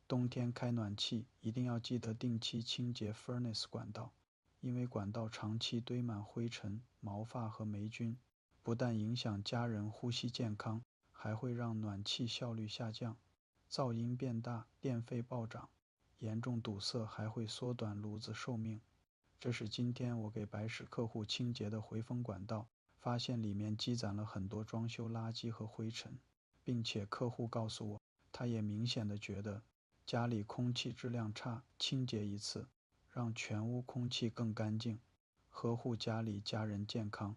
冬天开暖气一定要记得定期清洁 furnace 管道，因为管道长期堆满灰尘、毛发和霉菌，不但影响家人呼吸健康，还会让暖气效率下降，噪音变大，电费暴涨，严重堵塞还会缩短炉子寿命。这是今天我给白石客户清洁的回风管道，发现里面积攒了很多装修垃圾和灰尘，并且客户告诉我，他也明显的觉得家里空气质量差，清洁一次，让全屋空气更干净，呵护家里家人健康。